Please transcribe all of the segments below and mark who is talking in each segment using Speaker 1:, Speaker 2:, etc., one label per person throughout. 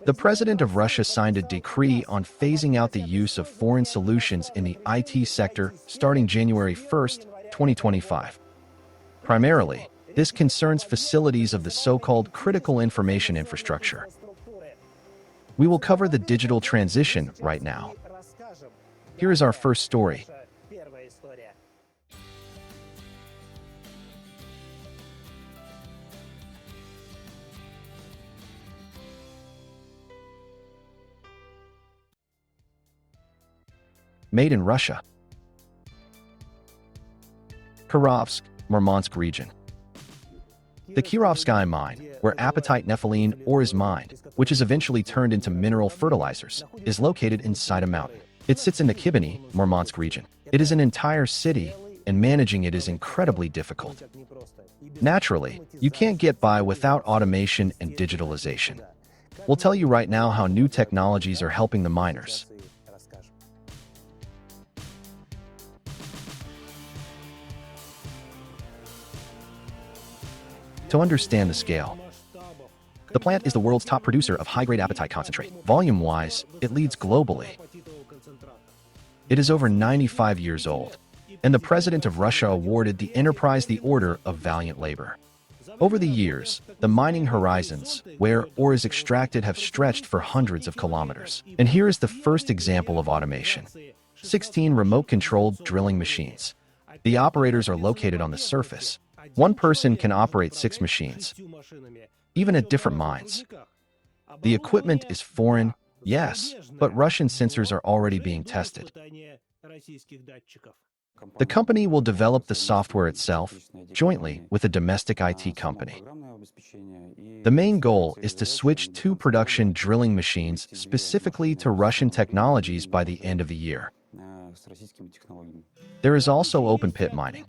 Speaker 1: The president of Russia signed a decree on phasing out the use of foreign solutions in the IT sector starting January 1st, 2025. Primarily, this concerns facilities of the so-called critical information infrastructure. We will cover the digital transition right now. Here is our first story. Made in Russia. Kirovsk, Murmansk region. The Kirovsky mine, where apatite nepheline ore is mined, which is eventually turned into mineral fertilizers, is located inside a mountain. It sits in the Kibany, Murmansk region. It is an entire city, and managing it is incredibly difficult. Naturally, you can't get by without automation and digitalization. We'll tell you right now how new technologies are helping the miners. To understand the scale, the plant is the world's top producer of high-grade apatite concentrate. Volume-wise, it leads globally. It is over 95 years old, and the president of Russia awarded the enterprise the Order of Valiant Labor. Over the years, the mining horizons, where ore is extracted, have stretched for hundreds of kilometers. And here is the first example of automation. 16 remote-controlled drilling machines. The operators are located on the surface. One person can operate 6 machines, even at different mines. The equipment is foreign, yes, but Russian sensors are already being tested. The company will develop the software itself, jointly with a domestic IT company. The main goal is to switch 2 production drilling machines specifically to Russian technologies by the end of the year. There is also open-pit mining.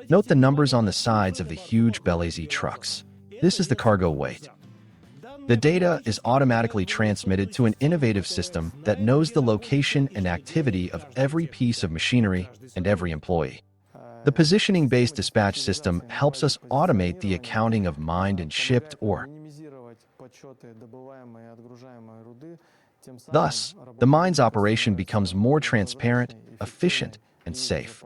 Speaker 1: Note the numbers on the sides of the huge Belazy trucks. This is the cargo weight. The data is automatically transmitted to an innovative system that knows the location and activity of every piece of machinery and every employee. The positioning-based dispatch system helps us automate the accounting of mined and shipped ore. Thus, the mine's operation becomes more transparent, efficient, and safe.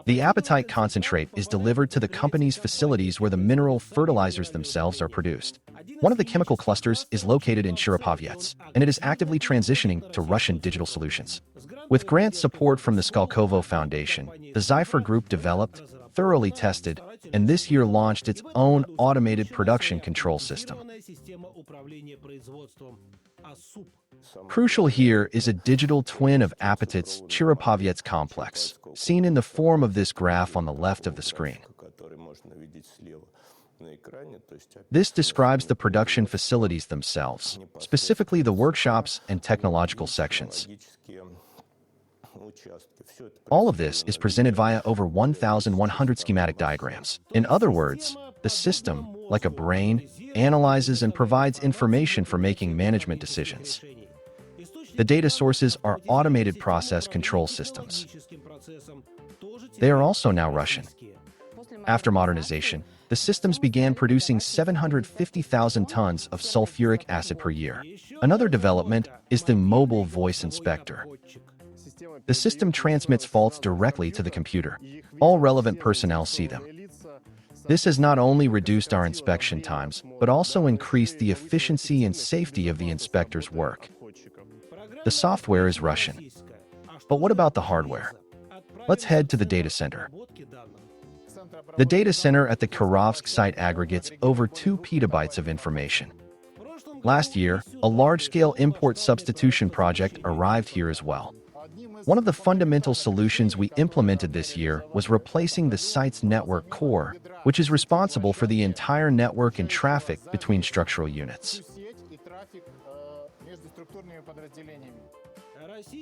Speaker 1: The apatite concentrate is delivered to the company's facilities where the mineral fertilizers themselves are produced. One of the chemical clusters is located in Cherepovets, and it is actively transitioning to Russian digital solutions. With grant support from the Skolkovo Foundation, the Zyfer Group developed, thoroughly tested, and this year launched its own automated production control system. Crucial here is a digital twin of apatite's Cherepovets complex, seen in the form of this graph on the left of the screen. This describes the production facilities themselves, specifically the workshops and technological sections. All of this is presented via over 1,100 schematic diagrams. In other words, the system, like a brain, analyzes and provides information for making management decisions. The data sources are automated process control systems. They are also now Russian. After modernization, the systems began producing 750,000 tons of sulfuric acid per year. Another development is the mobile voice inspector. The system transmits faults directly to the computer. All relevant personnel see them. This has not only reduced our inspection times, but also increased the efficiency and safety of the inspector's work. The software is Russian. But what about the hardware? Let's head to the data center. The data center at the Kirovsk site aggregates over 2 petabytes of information. Last year, a large-scale import substitution project arrived here as well. One of the fundamental solutions we implemented this year was replacing the site's network core, which is responsible for the entire network and traffic between structural units.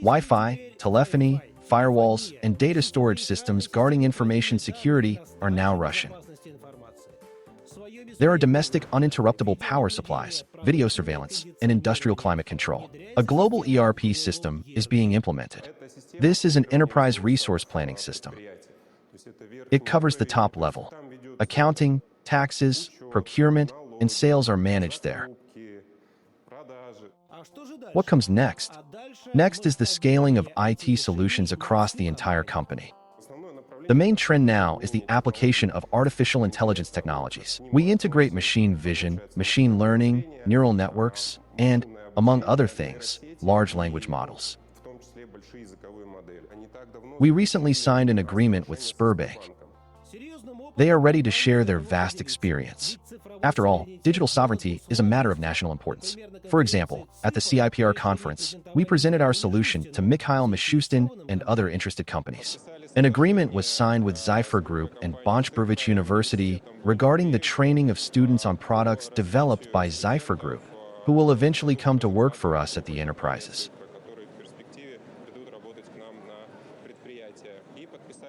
Speaker 1: Wi-Fi, telephony, firewalls, and data storage systems guarding information security are now Russian. There are domestic uninterruptible power supplies, video surveillance, and industrial climate control. A global ERP system is being implemented. This is an enterprise resource planning system. It covers the top level. Accounting, taxes, procurement, and sales are managed there. What comes next? Next is the scaling of IT solutions across the entire company. The main trend now is the application of artificial intelligence technologies. We integrate machine vision, machine learning, neural networks, and, among other things, large language models. We recently signed an agreement with Sberbank. They are ready to share their vast experience. After all, digital sovereignty is a matter of national importance. For example, at the CIPR conference, we presented our solution to Mikhail Mishustin and other interested companies. An agreement was signed with Zyfer Group and Bonchbrovich University regarding the training of students on products developed by Zyfer Group, who will eventually come to work for us at the enterprises.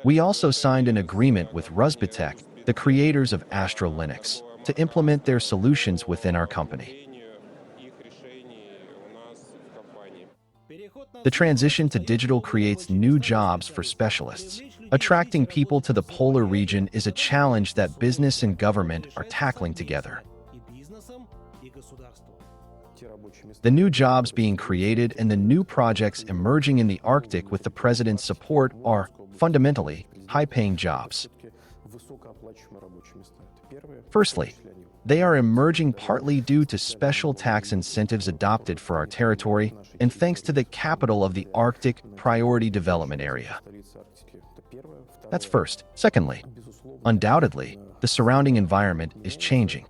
Speaker 1: We also signed an agreement with Rusbitek, the creators of Astra Linux, to implement their solutions within our company. The transition to digital creates new jobs for specialists. Attracting people to the polar region is a challenge that business and government are tackling together. The new jobs being created and the new projects emerging in the Arctic with the President's support are, fundamentally, high-paying jobs. Firstly, they are emerging partly due to special tax incentives adopted for our territory and thanks to the capital of the Arctic Priority Development Area. That's first. Secondly, undoubtedly, the surrounding environment is changing.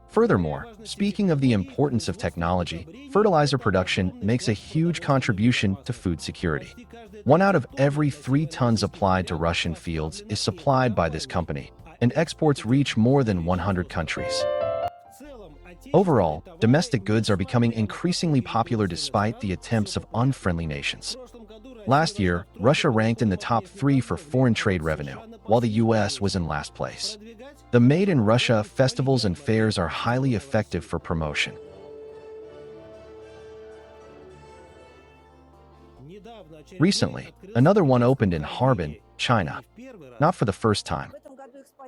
Speaker 1: Furthermore, speaking of the importance of technology, fertilizer production makes a huge contribution to food security. 1 out of every 3 tons applied to Russian fields is supplied by this company, and exports reach more than 100 countries. Overall, domestic goods are becoming increasingly popular despite the attempts of unfriendly nations. Last year, Russia ranked in the top 3 for foreign trade revenue, while the US was in last place. The Made in Russia festivals and fairs are highly effective for promotion. Recently, another one opened in Harbin, China, not for the first time.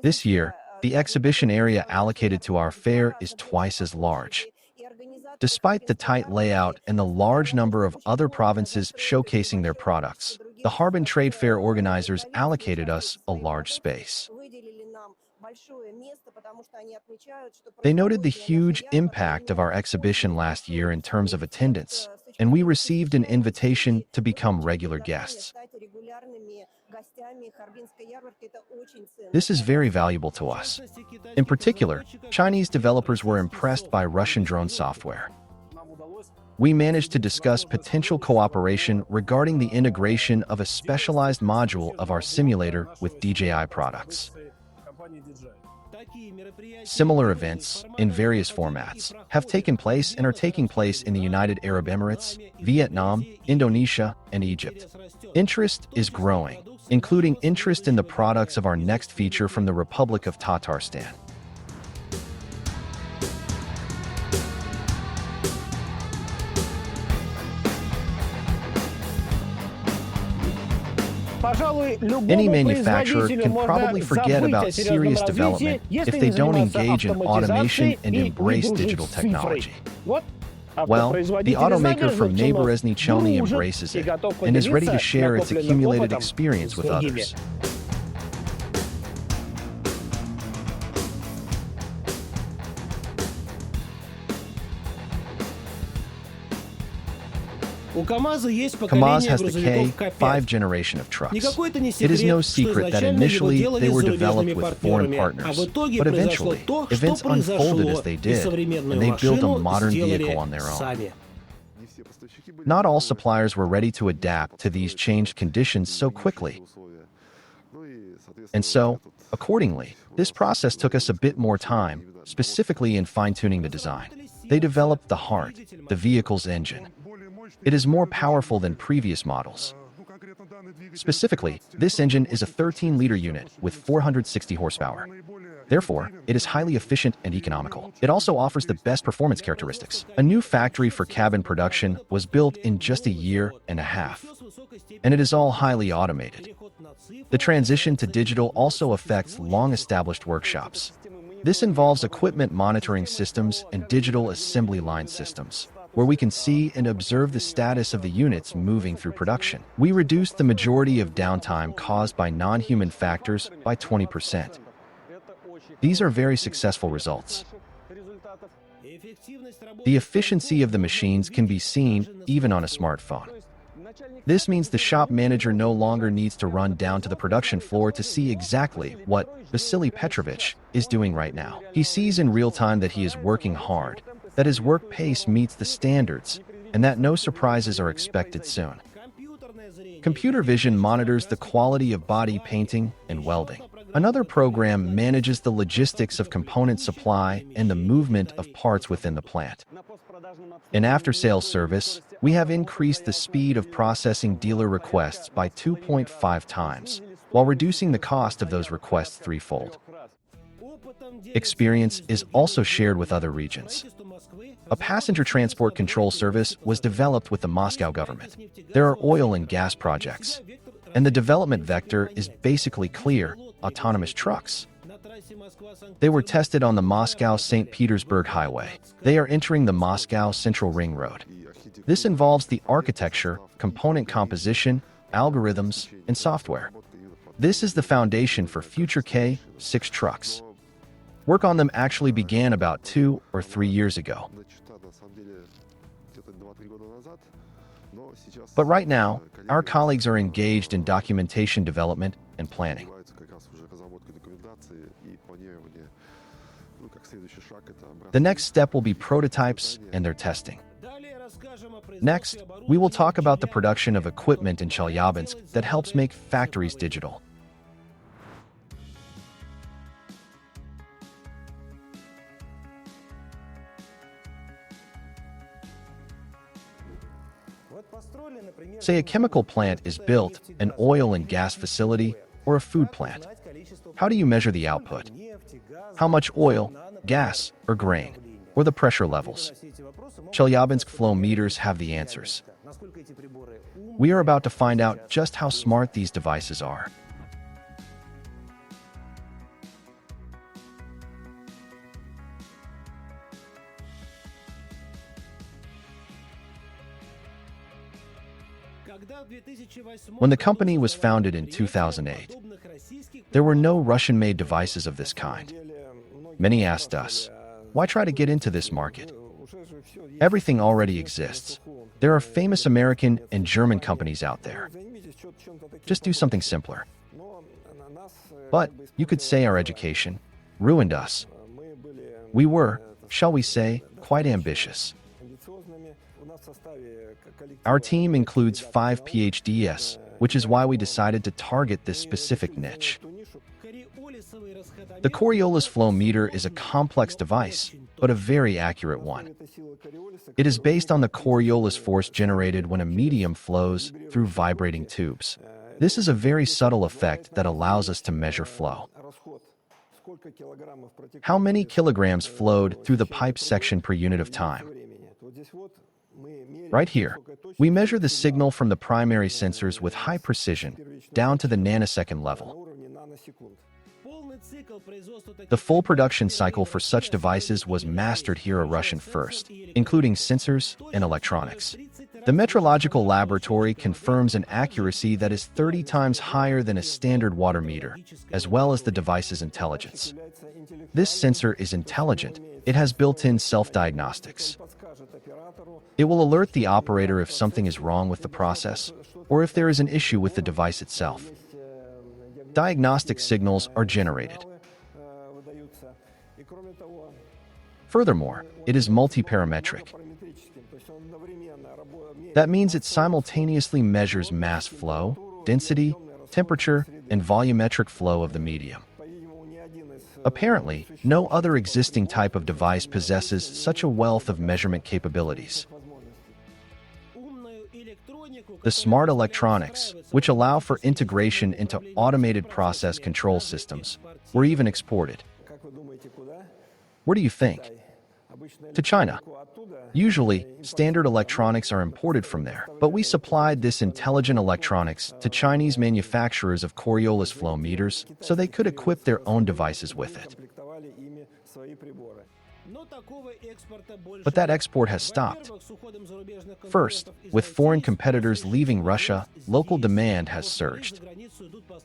Speaker 1: This year, the exhibition area allocated to our fair is twice as large. Despite the tight layout and the large number of other provinces showcasing their products, the Harbin Trade Fair organizers allocated us a large space. They noted the huge impact of our exhibition last year in terms of attendance, and we received an invitation to become regular guests. This is very valuable to us. In particular, Chinese developers were impressed by Russian drone software. We managed to discuss potential cooperation regarding the integration of a specialized module of our simulator with DJI products. Similar events, in various formats, have taken place and are taking place in the United Arab Emirates, Vietnam, Indonesia, and Egypt. Interest is growing, including interest in the products of our next feature from the Republic of Tatarstan. Any manufacturer can probably forget about serious development if they don't engage in automation and embrace digital technology. Well, the automaker from Neighborezny Chelny embraces it and is ready to share its accumulated experience with others. KAMAZ has the K5 generation of trucks. It is no secret that initially they were developed with foreign partners, but eventually, events unfolded as they did, and they built a modern vehicle on their own. Not all suppliers were ready to adapt to these changed conditions so quickly. And so, accordingly, this process took us a bit more time, specifically in fine-tuning the design. They developed the heart, the vehicle's engine. It is more powerful than previous models. Specifically, this engine is a 13-liter unit with 460 horsepower. Therefore, it is highly efficient and economical. It also offers the best performance characteristics. A new factory for cabin production was built in just a year and a half, and it is all highly automated. The transition to digital also affects long-established workshops. This involves equipment monitoring systems and digital assembly line systems, where we can see and observe the status of the units moving through production. We reduced the majority of downtime caused by non-human factors by 20%. These are very successful results. The efficiency of the machines can be seen even on a smartphone. This means the shop manager no longer needs to run down to the production floor to see exactly what Vasily Petrovich is doing right now. He sees in real time that he is working hard, that his work pace meets the standards, and that no surprises are expected soon. Computer vision monitors the quality of body painting and welding. Another program manages the logistics of component supply and the movement of parts within the plant. In after-sales service, we have increased the speed of processing dealer requests by 2.5 times, while reducing the cost of those requests threefold. Experience is also shared with other regions. A passenger transport control service was developed with the Moscow government. There are oil and gas projects, and the development vector is basically clear: autonomous trucks. They were tested on the Moscow-St. Petersburg highway. They are entering the Moscow Central Ring Road. This involves the architecture, component composition, algorithms, and software. This is the foundation for future K6 trucks. Work on them actually began about 2 or 3 years ago. But right now, our colleagues are engaged in documentation development and planning. The next step will be prototypes and their testing. Next, we will talk about the production of equipment in Chelyabinsk that helps make factories digital. Say a chemical plant is built, an oil and gas facility, or a food plant. How do you measure the output? How much oil, gas, or grain, or the pressure levels? Chelyabinsk flow meters have the answers. We are about to find out just how smart these devices are. When the company was founded in 2008, there were no Russian-made devices of this kind. Many asked us, why try to get into this market? Everything already exists. There are famous American and German companies out there. Just do something simpler. But you could say our education ruined us. We were, shall we say, quite ambitious. Our team includes 5 PhDs, which is why we decided to target this specific niche. The Coriolis flow meter is a complex device, but a very accurate one. It is based on the Coriolis force generated when a medium flows through vibrating tubes. This is a very subtle effect that allows us to measure flow. How many kilograms flowed through the pipe section per unit of time? Right here, we measure the signal from the primary sensors with high precision, down to the nanosecond level. The full production cycle for such devices was mastered here a Russian first, including sensors and electronics. The metrological laboratory confirms an accuracy that is 30 times higher than a standard water meter, as well as the device's intelligence. This sensor is intelligent. It has built-in self-diagnostics. It will alert the operator if something is wrong with the process, or if there is an issue with the device itself. Diagnostic signals are generated. Furthermore, it is multi-parametric. That means it simultaneously measures mass flow, density, temperature, and volumetric flow of the medium. Apparently, no other existing type of device possesses such a wealth of measurement capabilities. The smart electronics, which allow for integration into automated process control systems, were even exported. Where do you think? To China. Usually, standard electronics are imported from there, but we supplied this intelligent electronics to Chinese manufacturers of Coriolis flow meters so they could equip their own devices with it. But that export has stopped. First, with foreign competitors leaving Russia, local demand has surged.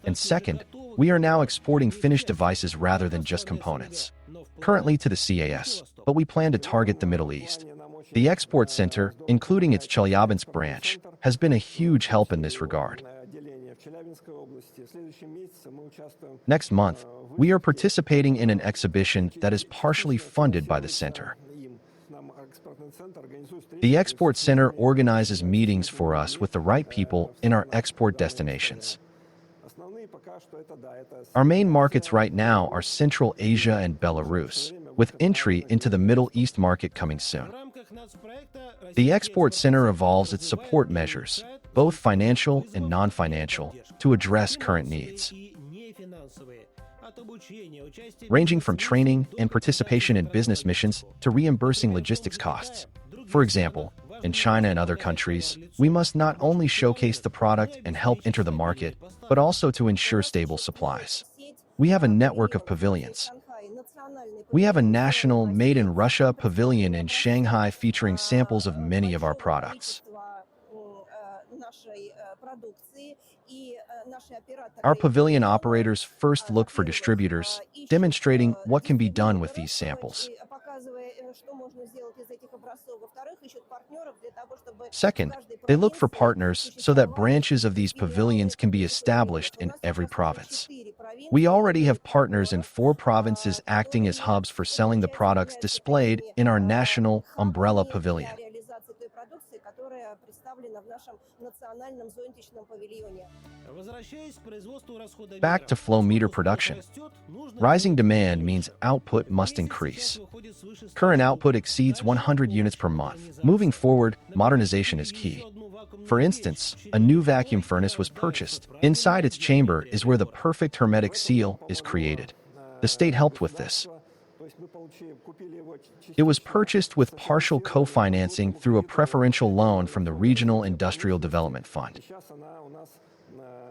Speaker 1: And second, we are now exporting finished devices rather than just components. Currently to the CAS, but we plan to target the Middle East. The export center, including its Chelyabinsk branch, has been a huge help in this regard. Next month, we are participating in an exhibition that is partially funded by the center. The export center organizes meetings for us with the right people in our export destinations. Our main markets right now are Central Asia and Belarus, with entry into the Middle East market coming soon. The export center evolves its support measures, both financial and non-financial, to address current needs, ranging from training and participation in business missions to reimbursing logistics costs. For example, in China and other countries, we must not only showcase the product and help enter the market, but also to ensure stable supplies. We have a network of pavilions. We have a national Made in Russia pavilion in Shanghai featuring samples of many of our products. Our pavilion operators first look for distributors, demonstrating what can be done with these samples. Second, they look for partners so that branches of these pavilions can be established in every province. We already have partners in 4 provinces acting as hubs for selling the products displayed in our national umbrella pavilion. Back to flow meter production. Rising demand means output must increase. Current output exceeds 100 units per month. Moving forward, modernization is key. For instance, a new vacuum furnace was purchased. Inside its chamber is where the perfect hermetic seal is created. The state helped with this. It was purchased with partial co-financing through a preferential loan from the Regional Industrial Development Fund.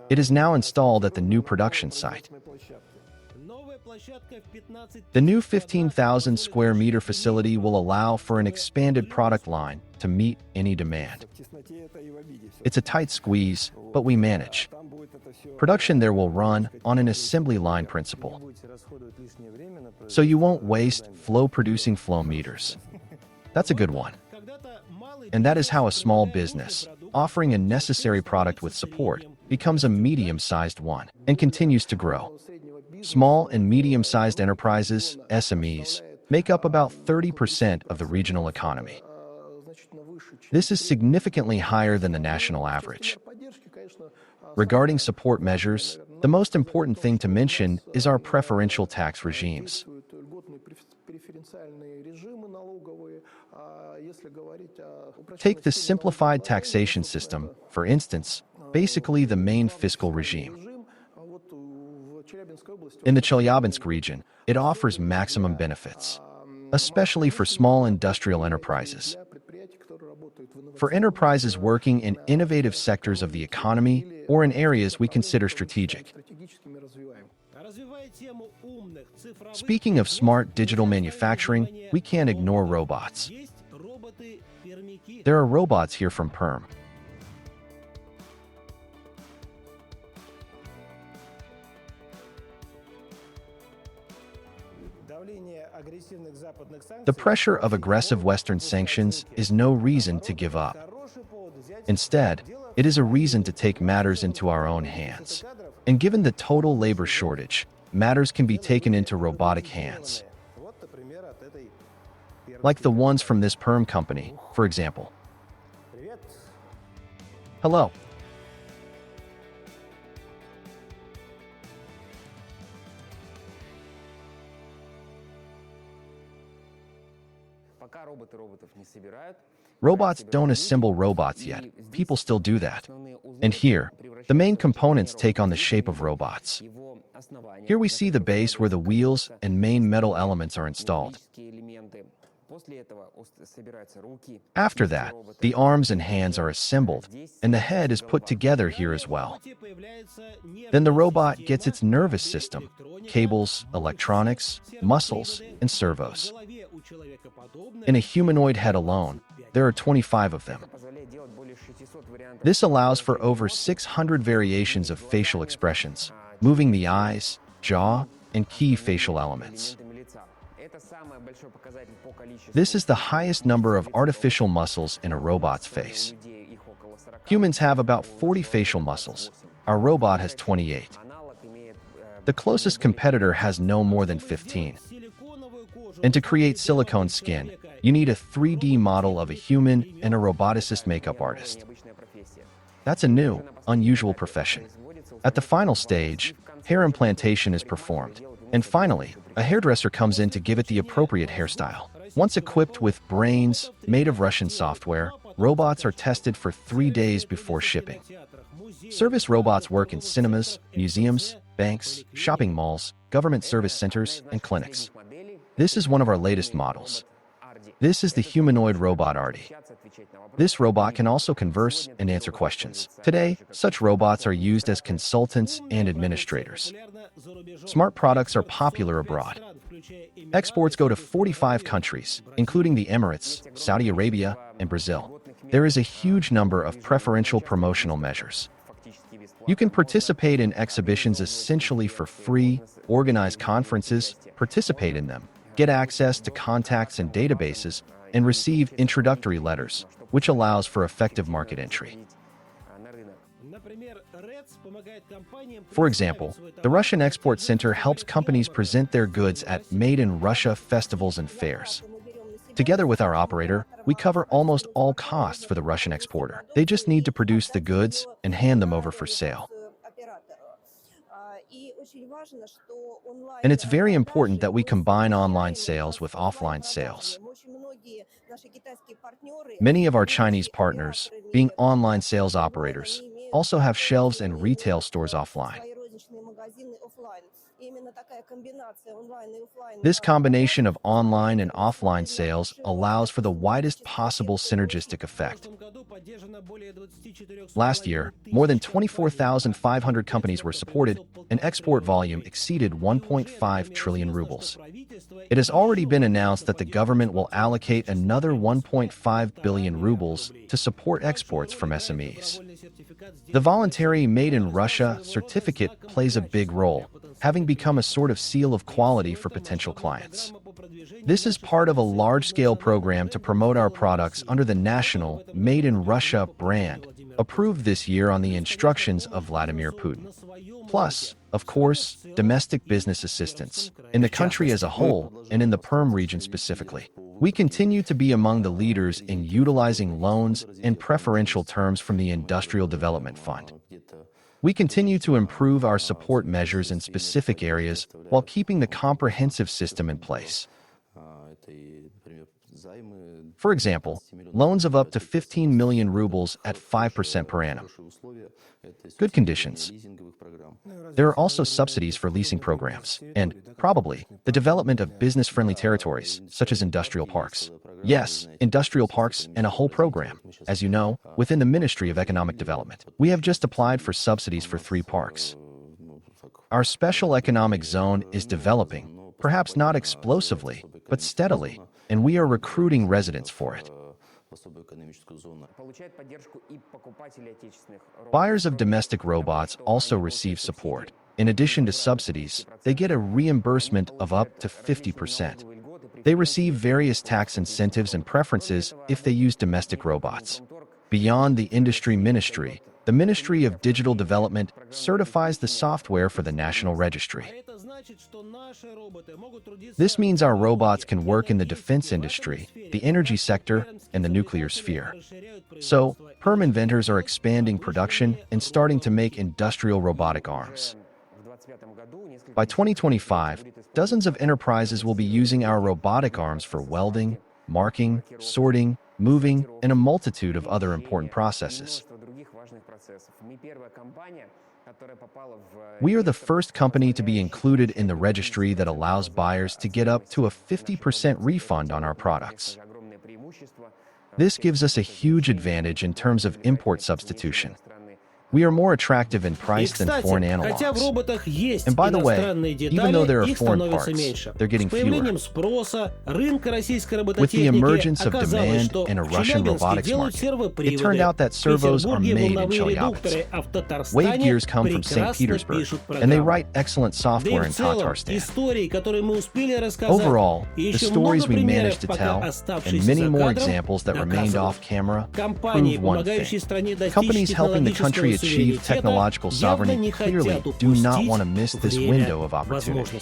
Speaker 1: It is now installed at the new production site. The new 15,000 square meter facility will allow for an expanded product line to meet any demand. It's a tight squeeze, but we manage. Production there will run on an assembly line principle. So you won't waste flow producing flow meters. That's a good one. And that is how a small business, offering a necessary product with support, becomes a medium-sized one and continues to grow. Small and medium-sized enterprises, SMEs, make up about 30% of the regional economy. This is significantly higher than the national average. Regarding support measures, the most important thing to mention is our preferential tax regimes. Take the simplified taxation system, for instance, basically the main fiscal regime. In the Chelyabinsk region, it offers maximum benefits, especially for small industrial enterprises. For enterprises working in innovative sectors of the economy or in areas we consider strategic. Speaking of smart digital manufacturing, we can't ignore robots. There are robots here from Perm. The pressure of aggressive Western sanctions is no reason to give up. Instead, it is a reason to take matters into our own hands. And given the total labor shortage, matters can be taken into robotic hands. Like the ones from this Perm company, for example. Hello. Robots don't assemble robots yet. People still do that. And here, the main components take on the shape of robots. Here we see the base where the wheels and main metal elements are installed. After that, the arms and hands are assembled, and the head is put together here as well. Then the robot gets its nervous system, cables, electronics, muscles, and servos. In a humanoid head alone, there are 25 of them. This allows for over 600 variations of facial expressions, moving the eyes, jaw, and key facial elements. This is the highest number of artificial muscles in a robot's face. Humans have about 40 facial muscles. Our robot has 28. The closest competitor has no more than 15. And to create silicone skin, you need a 3D model of a human and a roboticist makeup artist. That's a new, unusual profession. At the final stage, hair implantation is performed. And finally, a hairdresser comes in to give it the appropriate hairstyle. Once equipped with brains made of Russian software, robots are tested for 3 days before shipping. Service robots work in cinemas, museums, banks, shopping malls, government service centers, and clinics. This is one of our latest models. This is the humanoid robot Artie. This robot can also converse and answer questions. Today, such robots are used as consultants and administrators. Smart products are popular abroad. Exports go to 45 countries, including the Emirates, Saudi Arabia, and Brazil. There is a huge number of preferential promotional measures. You can participate in exhibitions essentially for free, organize conferences, participate in them, get access to contacts and databases, and receive introductory letters, which allows for effective market entry. For example, the Russian Export Center helps companies present their goods at Made in Russia festivals and fairs. Together with our operator, we cover almost all costs for the Russian exporter. They just need to produce the goods and hand them over for sale. And it's very important that we combine online sales with offline sales. Many of our Chinese partners, being online sales operators, also have shelves and retail stores offline. This combination of online and offline sales allows for the widest possible synergistic effect. Last year, more than 24,500 companies were supported, and export volume exceeded 1.5 trillion rubles. It has already been announced that the government will allocate another 1.5 billion rubles to support exports from SMEs. The voluntary Made in Russia certificate plays a big role, having become a sort of seal of quality for potential clients. This is part of a large-scale program to promote our products under the national Made in Russia brand, approved this year on the instructions of Vladimir Putin. Plus, of course, domestic business assistance, in the country as a whole and in the Perm region specifically. We continue to be among the leaders in utilizing loans and preferential terms from the Industrial Development Fund. We continue to improve our support measures in specific areas while keeping the comprehensive system in place. For example, loans of up to 15 million rubles at 5% per annum. Good conditions. There are also subsidies for leasing programs, and, probably, the development of business-friendly territories, such as industrial parks. Yes, industrial parks and a whole program, as you know, within the Ministry of Economic Development. We have just applied for subsidies for 3 parks. Our special economic zone is developing, perhaps not explosively, but steadily, and we are recruiting residents for it. Buyers of domestic robots also receive support. In addition to subsidies, they get a reimbursement of up to 50%. They receive various tax incentives and preferences if they use domestic robots. Beyond the industry ministry, the Ministry of Digital Development certifies the software for the National Registry. This means our robots can work in the defense industry, the energy sector, and the nuclear sphere. So, Perm inventors are expanding production and starting to make industrial robotic arms. By 2025, dozens of enterprises will be using our robotic arms for welding, marking, sorting, moving, and a multitude of other important processes. We are the first company to be included in the registry that allows buyers to get up to a 50% refund on our products. This gives us a huge advantage in terms of import substitution. We are more attractive in price than foreign analogs. And by the way, even though there are foreign parts, they're getting fewer. With the emergence of demand in a Russian robotics market, it turned out that servos are made in Chelyabinsk. Wave gears come from St. Petersburg, and they write excellent software in Tatarstan. Overall, the stories we managed to tell, and many more examples that remained off camera, prove one thing. Companies helping the country achieve technological sovereignty clearly do not want to miss this window of opportunity.